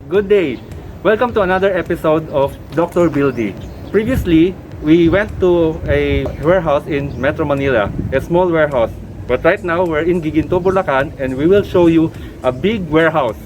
Good day. Welcome to another episode of Dr. Bildy. Previously, we went to a warehouse in Metro Manila, a small warehouse. But right now, we're in Giginto, Bulacan, and we will show you a big warehouse.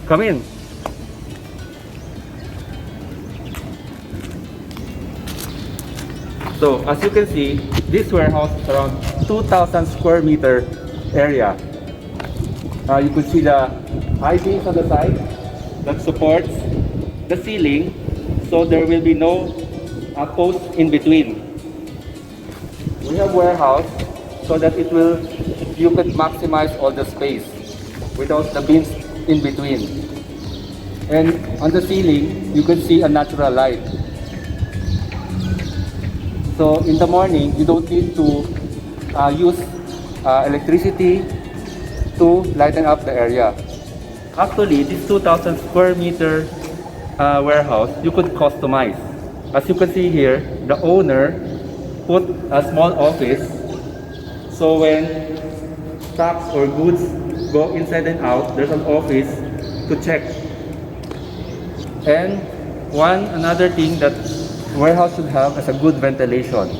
Come in. So, as you can see, this warehouse is around 2,000 square meter area. You could see the high beams on the side that supports the ceiling, so there will be no post in between. We have warehouse so that you can maximize all the space without the beams in between. And on the ceiling, you can see a natural light. So in the morning, you don't need to use electricity to lighten up the area. Actually, this 2,000 square meter warehouse, you could customize. As you can see here, the owner put a small office. So when stocks or goods go inside and out, there's an office to check. And another thing that warehouse should have is a good ventilation.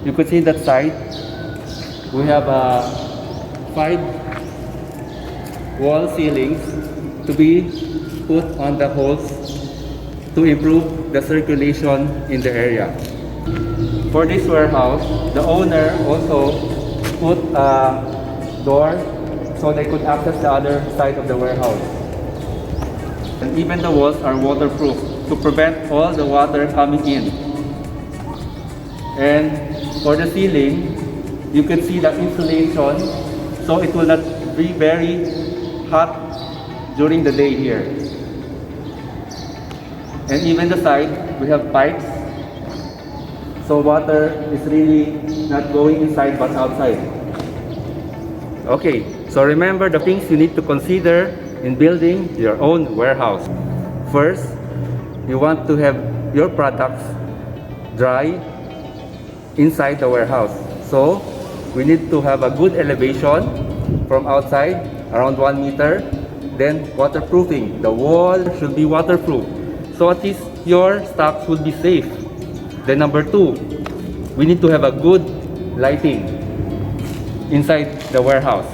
You could see that side, we have 5 wall ceilings to be put on the holes to improve the circulation in the area. For this warehouse, the owner also put a door so they could access the other side of the warehouse. And even the walls are waterproof to prevent all the water coming in. And for the ceiling, you can see the insulation, so it will not be very hot during the day here. And even the side, we have pipes, so water is really not going inside but outside. Okay, so remember the things you need to consider in building your own warehouse. First, you want to have your products dry inside the warehouse. So, we need to have a good elevation from outside, around 1 meter. Then, waterproofing. The wall should be waterproof, so at least your stocks will be safe. Then number 2, we need to have a good lighting inside the warehouse.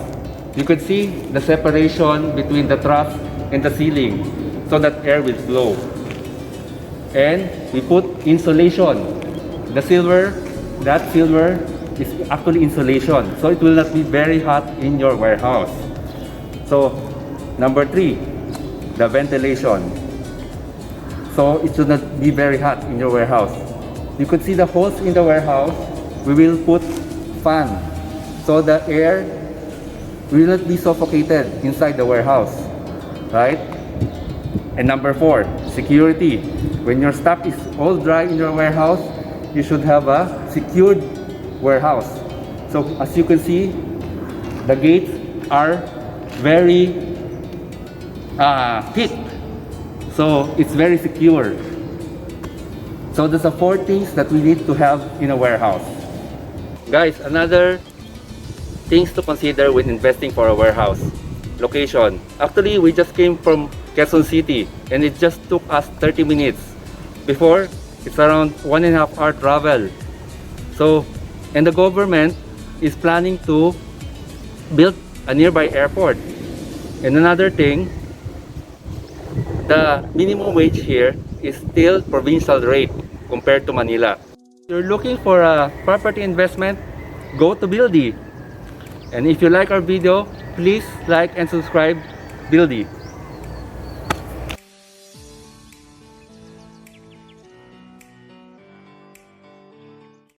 You could see the separation between the truss and the ceiling so that air will flow. And we put insulation. That silver is actually insulation, so it will not be very hot in your warehouse. So number 3, the ventilation. So it should not be very hot in your warehouse. You could see the holes in the warehouse. We will put fan so the air will not be suffocated inside the warehouse, right? And number 4, security. When your stock is all dry in your warehouse, you should have a secured warehouse. So as you can see, the gates are very thick, so it's very secure. So there's 4 things that we need to have in a warehouse. Guys, another things to consider when investing for a warehouse. Location. Actually, we just came from Quezon City and it just took us 30 minutes. Before, it's around 1.5 hour travel. So, and the government is planning to build a nearby airport. And another thing, the minimum wage here is still provincial rate compared to Manila. If you're looking for a property investment, go to Bildy. And if you like our video, please like and subscribe Bildy.